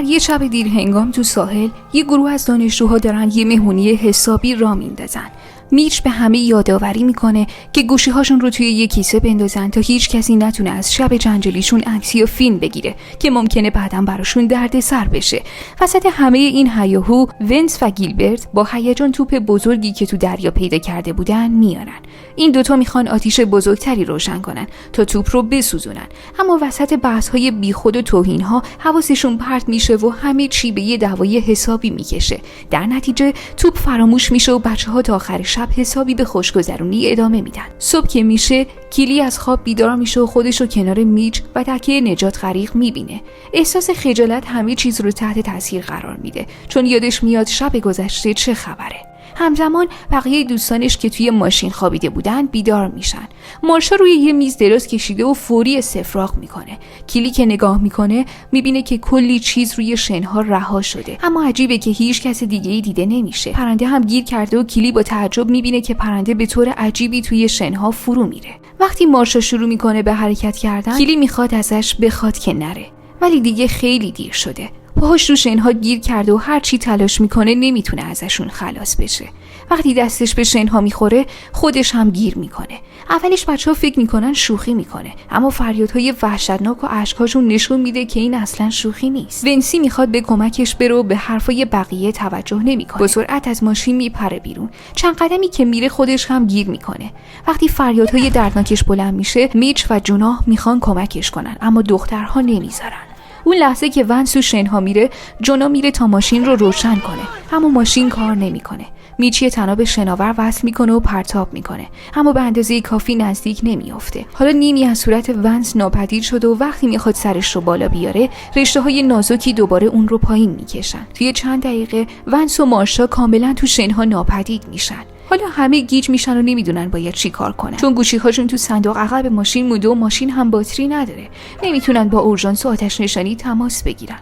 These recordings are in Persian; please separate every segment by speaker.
Speaker 1: در یه شب دیر هنگام تو ساحل یه گروه از دانشجوها دارن یه مهمونی حسابی راه میندازن. میچ به همه یادآوری میکنه که گوشی‌هاشون رو توی یه کیسه بندازن تا هیچ کسی نتونه از شب جنجالیشون عکس یا فیلم بگیره که ممکنه بعداً براشون دردسر بشه. وسط همه این هیاهو ونس و گیلبرت با هیجان توپ بزرگی که تو دریا پیدا کرده بودن میارن. این دوتا میخوان آتیش بزرگتری روشن کنن تا توپ رو بسوزونن، اما وسط بحث‌های بیخود و توهین‌ها حواسشون پرت میشه و همه چی به یه دعوای حسابی میکشه. در نتیجه توپ فراموش میشه و بچه‌ها تا آخر شب حسابی به خوشگذرونی ادامه میدن. صبح که میشه کیلی از خواب بیدار میشه و خودش رو کنار میچ و تکه نجات غریق میبینه. احساس خجالت همه چیز رو تحت تاثیر قرار میده، چون یادش میاد شب گذشته چه خبره. همزمان بقیه دوستانش که توی ماشین خوابیده بودن بیدار میشن. مارشا روی یه میز دراز کشیده و فوری استفراغ میکنه. کیلی که نگاه میکنه میبینه که کلی چیز روی شنها رها شده، اما عجیبه که هیچ کس دیگه‌ای دیده نمیشه. پرنده هم گیر کرده و کیلی با تعجب میبینه که پرنده به طور عجیبی توی شنها فرو میره. وقتی مارشا شروع میکنه به حرکت کردن، کیلی میخواد ازش بخواد که نره، ولی دیگه خیلی دیر شده. پاهاش رو شنها گیر کرده و هر چی تلاش میکنه نمیتونه ازشون خلاص بشه. وقتی دستش به شنها میخوره خودش هم گیر میکنه. اولش بچه‌ها فکر میکنن شوخی میکنه، اما فریادهای وحشتناک و اشکاشون نشون میده که این اصلا شوخی نیست. ونسی میخواد به کمکش بره و به حرفای بقیه توجه نمیکنه. با سرعت از ماشین میپره بیرون. چند قدمی که میره خودش هم گیر میکنه. وقتی فریادهای دردناکش بلند میشه، میچ و جونا میخوان کمکش کنن، اما دخترها نمیذارن. اون لحظه که ونس و شنها میره، جونا میره تا ماشین رو روشن کنه، اما ماشین کار نمیکنه. میچی تناب شناور وصل میکنه و پرتاب میکنه، اما به اندازه کافی نزدیک نمیافته. حالا نیمی از صورت ونس ناپدید شده و وقتی میخواد سرش رو بالا بیاره، رشته های نازکی دوباره اون رو پایین میکشن. توی چند دقیقه ونس و مارشا کاملا تو شنها ناپدید میشن. حالا همه گیج میشن و نمیدونن باید چی کار کنن، چون گوشی‌هاشون تو صندوق عقب ماشین مونده و ماشین هم باتری نداره. نمیتونن با اورژانس و آتش نشانی تماس بگیرن.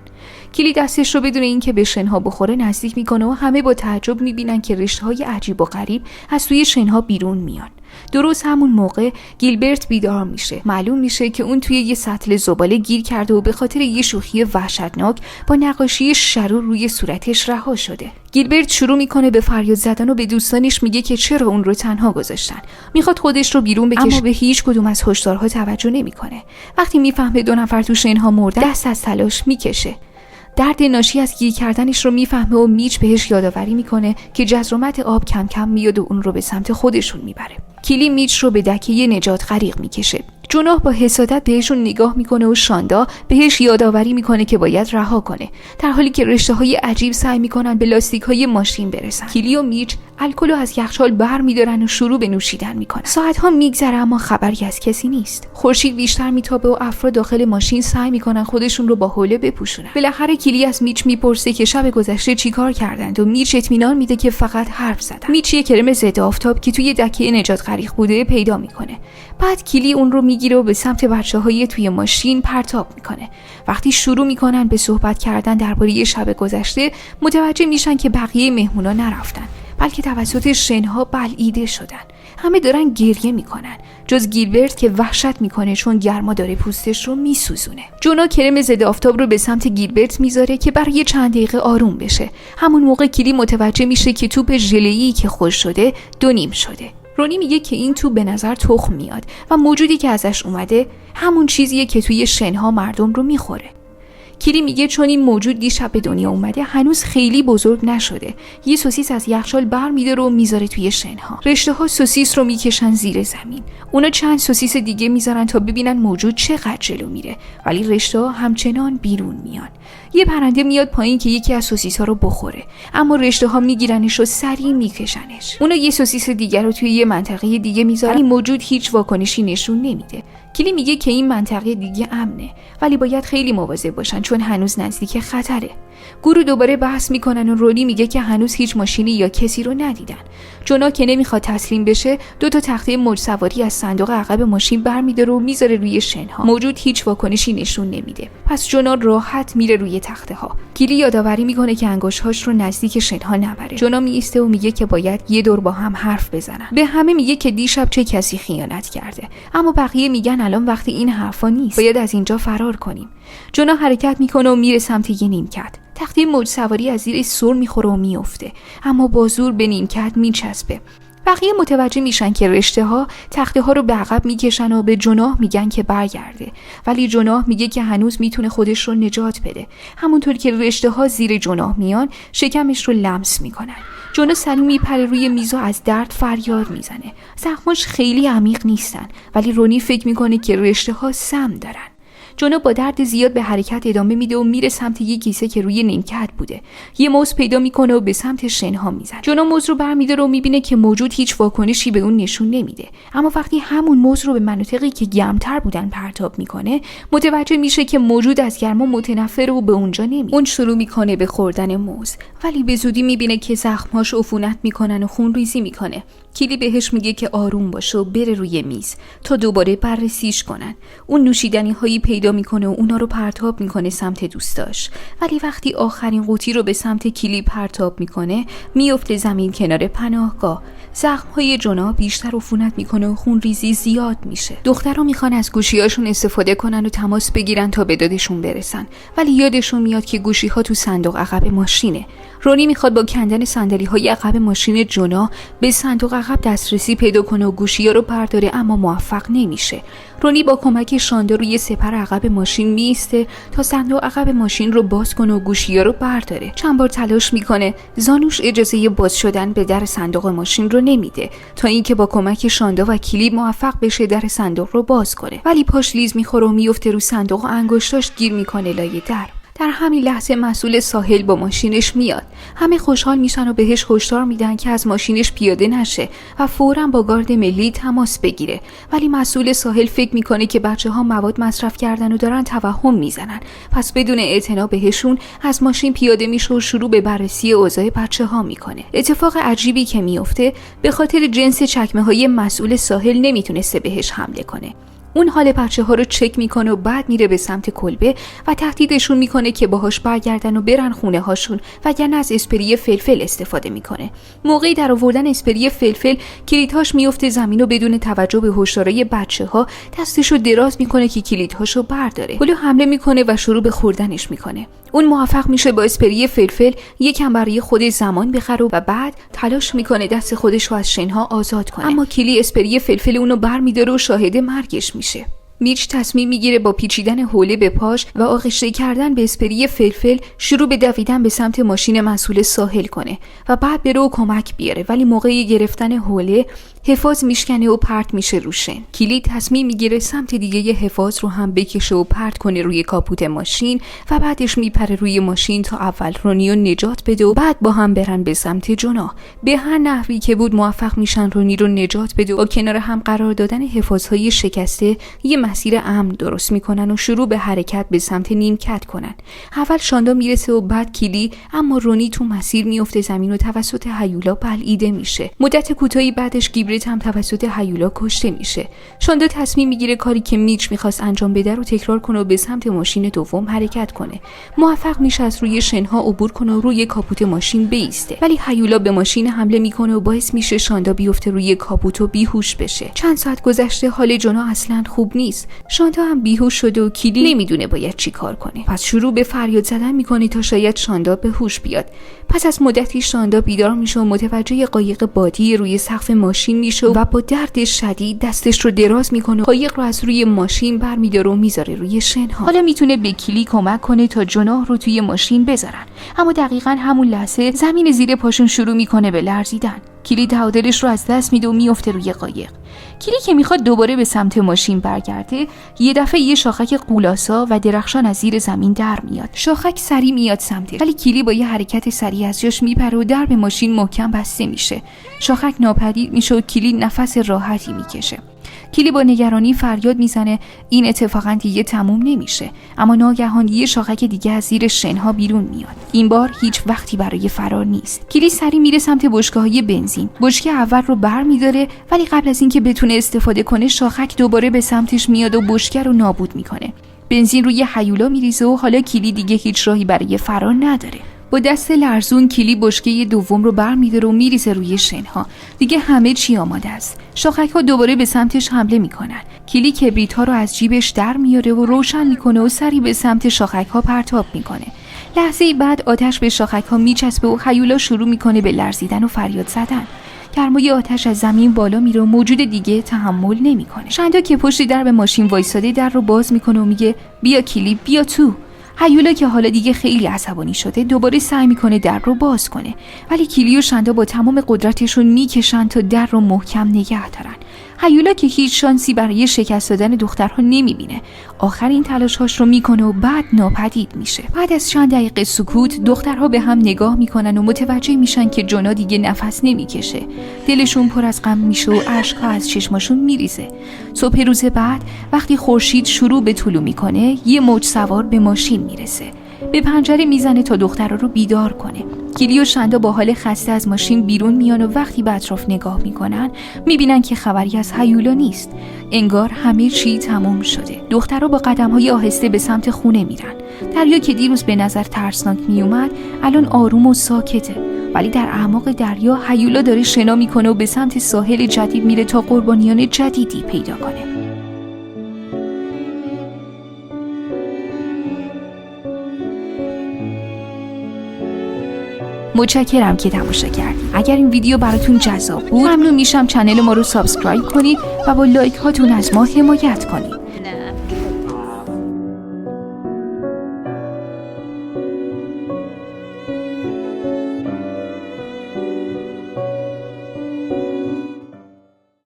Speaker 1: کلی دستش رو بدون اینکه به شنها بخوره نزدیک میکنه و همه با تعجب میبینن که رشته‌های عجیب و غریب از توی شنها بیرون میان. درست همون موقع گیلبرت بیدار میشه. معلوم میشه که اون توی یه سطل زباله گیر کرده و به خاطر یه شوخی وحشتناک با نقاشی شرور روی صورتش رها شده. گیلبرت شروع میکنه به فریاد زدن و به دوستانش میگه که چرا اون رو تنها گذاشتن. میخواد خودش رو بیرون بکشه، اما به هیچ کدوم از هشدارها توجه نمیکنه. وقتی میفهمه 2 نفر تو شنها مردن، دست از تلاش میکشه. درد ناشی از گیر کردنش رو میفهمه و میچ بهش یادآوری میکنه که جزرومت آب کم کم میاد و اون رو به سمت خودشون میبره. کیلی میچ رو به دکه نجات غریق میکشه. جناح با حسادت بهشون نگاه میکنه و شاندا بهش یادآوری میکنه که باید رها کنه، در حالی که رشته‌های عجیب سعی میکنن به لاستیک‌های ماشین برسن. کیلی و میچ الکل رو از یخچال برمی‌دارن و شروع به نوشیدن میکنن. ساعت‌ها میگذره اما خبری از کسی نیست. خورشید بیشتر میتابه و افراد داخل ماشین سعی میکنن خودشون رو با حوله بپوشونن. بالاخره کیلی از میچ میپرسه که شب گذشته چیکار کردند و میچ اطمینان میده که فقط حرف زدن. میچ یه کرم ضد آفتاب که توی دکه نجات غریق بوده پیدا میکنه. بعد کیلی اون رو میگیره و به سمت بچه‌های توی ماشین پرتاب میکنه. وقتی شروع میکنن به صحبت کردن درباره شب گذشته، متوجه میشن که بقیه مهمونا نرفتن، بلکه توسط شنها بلعیده شدن. همه دارن گریه میکنن جز گیلبرت که وحشت میکنه چون گرما داره پوستش رو میسوزونه. جونا کرم ضد آفتاب رو به سمت گیلبرت میذاره که برای چند دقیقه آروم بشه. همون موقع کیلی متوجه میشه که توپ ژله‌ای که خوش شده 2 نیم شده. رونی میگه که این توپ به نظر تخم میاد و موجودی که ازش اومده همون چیزیه که توی شنها مردم رو میخوره. کیلی میگه چون این موجود دیشب به دنیا اومده هنوز خیلی بزرگ نشده. یه سوسیس از یخچال برمی‌داره و میذاره توی شنها. رشته‌ها سوسیس رو میکشن زیر زمین. اونا چند سوسیس دیگه میذارن تا ببینن موجود چقدر جلو میره، ولی رشته‌ها همچنان بیرون میان. یه پرنده میاد پایین که یکی از سوسیس‌ها رو بخوره، اما رشته‌ها میگیرنش و سریع میکشنش. اونا یه سوسیس دیگه رو توی یه منطقه دیگه میذارن، ولی موجود هیچ واکنشی نشون نمیده. کیلی میگه که این منطقه دیگه امنه، ولی باید خیلی مواظب باشن چون هنوز نزدیک خطره. گروه دوباره بحث میکنن و رونی میگه که هنوز هیچ ماشینی یا کسی رو ندیدن. جونا که نمیخواد تسلیم بشه 2 تا تخته موج سواری از صندوق عقب ماشین برمی‌داره و میذاره روی شنها. موجود هیچ واکنشی نشون نمیده. پس جونا راحت میره روی تخته ها. کیلی یادآوری میکنه که انگشت‌هاش رو نزدیک شنها نبره. جونا میایسته و میگه که باید یه دور با هم حرف بزنن. به همه میگه که دیشب چه کسی خیانت کرده، اما بقیه میگن الان وقت این حرفا نیست، باید از اینجا فرار کنیم. جونا حرکت میکنه و میره سمت یه نیمکت. تخته موج سواری از زیر سر میخوره و میفته، اما با زور به نیمکت میچسبه. بقیه متوجه میشن که رشته ها تخته ها رو به عقب میکشن و به جناح میگن که برگرده، ولی جناح میگه که هنوز میتونه خودش رو نجات بده. همونطور که رشته ها زیر جناح میان، شکمش رو لمس میکنن. جناح سریع میپره روی میز و از درد فریاد میزنه. زخماش خیلی عمیق نیستن، ولی رونی فکر میکنه که رشته ها سم دارن. جونا با درد زیاد به حرکت ادامه میده و میره سمت یه کیسه که روی نیمکت بوده. یه موز پیدا میکنه و به سمت شنها میزنه. جونا موز رو برمیداره و میبینه که موجود هیچ واکنشی به اون نشون نمیده. اما وقتی همون موز رو به مناطقی که گرمتر بودن پرتاب میکنه، متوجه میشه که موجود از گرما متنفر و به اونجا نمیاد. اون شروع میکنه به خوردن موز، ولی به زودی میبینه که زخماش عفونت میکنن و خون ریزی میکنه. کیلی بهش میگه که آروم باشه و بره روی میز تا دوباره بررسیش کنن. اون نوشیدنی هایی پیدا میکنه و اونا رو پرتاب میکنه سمت دوستاش، ولی وقتی آخرین قوطی رو به سمت کیلی پرتاب میکنه، میفته زمین کنار پناهگاه. زخم‌های جونا بیشتر عفونت میکنه و خون ریزی زیاد میشه. دخترها میخوان از گوشی‌هاشون استفاده کنن و تماس بگیرن تا به دادشون برسن، ولی یادشون میاد که گوشی‌ها تو صندوق عقب ماشینه. رونی میخواد با کندن صندلی‌های عقب ماشین جونا به صندوق عقب دسترسی پیدا کنه و گوشی‌ها رو برداره، اما موفق نمیشه. رونی با کمک شاندا روی سپر عقب ماشین میسته تا صندوق عقب ماشین رو باز کنه و گوشی‌ها رو برداره. چند بار تلاش میکنه، زانوش اجازه باز شدن به در صندوق ماشین رو نمیده تا اینکه با کمک شاندا و کلید موفق بشه در صندوق رو باز کنه، ولی پاش لیز میخوره و میفته رو صندوق و انگشتاش گیر میکنه لای در. در همین لحظه مسئول ساحل با ماشینش میاد. همه خوشحال میشن و بهش هشدار میدن که از ماشینش پیاده نشه و فوراً با گارد ملی تماس بگیره، ولی مسئول ساحل فکر میکنه که بچه‌ها مواد مصرف کردن و دارن توهم میزنن، پس بدون اعتنا بهشون از ماشین پیاده میشه و شروع به بررسی اوضاع بچه‌ها میکنه. اتفاق عجیبی که میفته، به خاطر جنس چکمه‌های مسئول ساحل نمیتونسته بهش حمله کنه. اون حال بچه‌ها رو چک میکنه و بعد میره به سمت کلبه و تهدیدشون میکنه که باهاش برگردن و برن خونه هاشون، وگرنه از اسپری فلفل استفاده میکنه. موقعی در آوردن اسپری فلفل، کلیدهاش میفته زمین و بدون توجه به هشدارهای بچه‌ها دستشو دراز میکنه که کلیدهاشو برداره. هلو حمله میکنه و شروع به خوردنش میکنه. اون موفق میشه با اسپری فلفل یکم برای خودش زمان بخره و بعد تلاش میکنه دست خودش رو از شنها آزاد کنه، اما کلی اسپری فلفل اونو برمیداره و شاهد مرگش میشه. میچ تصمیم میگیره با پیچیدن حوله به پاش و آغشته کردن به اسپری فلفل شروع به دویدن به سمت ماشین مسئول ساحل کنه و بعد بره و کمک بیاره، ولی موقع گرفتن حوله حفاظ میشکنه و پرت میشه رو شن. کلید تصمیم میگیره سمت دیگه حفاظ رو هم بکشه و پرت کنه روی کاپوت ماشین و بعدش میپره روی ماشین تا اول رونی رو نجات بده و بعد با هم برن به سمت جونا. به هر نحوی که بود موفق میشن رونی رو نجات بده و با کنار هم قرار دادن حفاظهای شکسته یه مسیر امن درست میکنن و شروع به حرکت به سمت نیمکت کنن. اول شاندا میرسه و بعد کلی، اما رونی تو مسیر میفته زمین و توسط هیولا بلعیده میشه. مدت کوتاهی بعدش گیبرت هم توسط هیولا کشته میشه. شاندا تصمیم میگیره کاری که میچ میخواست انجام بده رو تکرار کنه و به سمت ماشین دوم حرکت کنه. موفق میشه از روی شنها عبور کنه و روی کاپوت ماشین بایسته، ولی هیولا به ماشین حمله میکنه و باعث میشه شاندا بیفته روی کاپوت و بیهوش بشه. چند ساعت گذشته، حال جونا اصلا خوب نیست. شاندا هم بیهوش شده و کلی نمیدونه باید چی کار کنه، پس شروع به فریاد زدن میکنه تا شاید شاندا به هوش بیاد. پس از مدتی شاندا بیدار میشه و متوجه قایق بادی روی سقف ماشین میشه و با درد شدید دستش رو دراز میکنه، قایق رو از روی ماشین برمیداره و میذاره روی شنها. حالا میتونه به کلی کمک کنه تا جناح رو توی ماشین بذارن، اما دقیقاً همون لحظه زمین زیر پاشون شروع میکنه به لرزیدن. کلی تعادلش رو از دست میده و میفته روی قایق. کلی که میخواد دوباره به سمت ماشین برگرده، یه دفعه یه شاخک قولاسا و درخشان از زیر زمین در میاد. شاخک سری میاد سمتش، ولی کلی با یه حرکت سریع از جاش میپره و درب ماشین محکم بسته میشه. شاخک ناپدید میشه و کلی نفس راحتی میکشه. کلی با نگرانی فریاد میزنه این اتفاقا دیگه تموم نمیشه، اما ناگهان یه شاخک دیگه از زیر شنها بیرون میاد. این بار هیچ وقتی برای فرار نیست. کلی سری میره سمت بشکه‌های بنزین. بشکه اول رو برمی‌داره، ولی قبل از اینکه بتونه استفاده کنه شاخک دوباره به سمتش میاد و بشکه رو نابود میکنه. بنزین روی هیولا میریزه و حالا کلی دیگه هیچ راهی برای فرار نداره. با دست لرزون کیلی بشکه دوم رو برمی‌داره و میریزه روی شنها. دیگه همه چی آماده است. شاخک‌ها دوباره به سمتش حمله میکنن. کیلی کبریت‌ها رو از جیبش در میاره و روشن میکنه و سری به سمت شاخک‌ها پرتاب میکنه. لحظه‌ای بعد آتش به شاخک‌ها میچسبه و هیولا شروع میکنه به لرزیدن و فریاد زدن. گرمای آتش از زمین بالا میره و موجود دیگه تحمل نمیکنه. شندا که پشت درب ماشین وایساده در رو باز میکنه و میگه بیا کیلی بیا تو. هیولا که حالا دیگه خیلی عصبانی شده دوباره سعی میکنه در رو باز کنه، ولی کیلی و شندا با تمام قدرتشون میکشن تا در رو محکم نگه دارن. هیولا که هیچ شانسی برای شکست دادن دخترها نمیبینه، آخرین تلاشهاش رو میکنه و بعد ناپدید میشه. بعد از چند دقیقه سکوت دخترها به هم نگاه میکنن و متوجه میشن که جونا دیگه نفس نمیکشه. دلشون پر از غم میشه و اشک‌ها از چشماشون میریزه. صبح روز بعد وقتی خورشید شروع به طلوع میکنه یه موج سوار به ماشین میرسه. به پنجره میزنه تا دخترها رو بیدار کنه. کیلی و شندا با حال خسته از ماشین بیرون میان و وقتی به اطراف نگاه میکنن میبینن که خبری از هیولا نیست. انگار همه چی تموم شده. دخترها با قدم‌های آهسته به سمت خونه میرن. دریا که دیروز به نظر ترسناک میومد الان آروم و ساکته، ولی در اعماق دریا هیولا داره شنا میکنه و به سمت ساحل جدید میره تا قربانیان جدیدی پیدا کنه. متشکرم که تماشا کردید. اگر این ویدیو براتون جذاب بود ممنون میشم چنل ما رو سابسکرایب کنید و با لایک هاتون از ما حمایت کنید.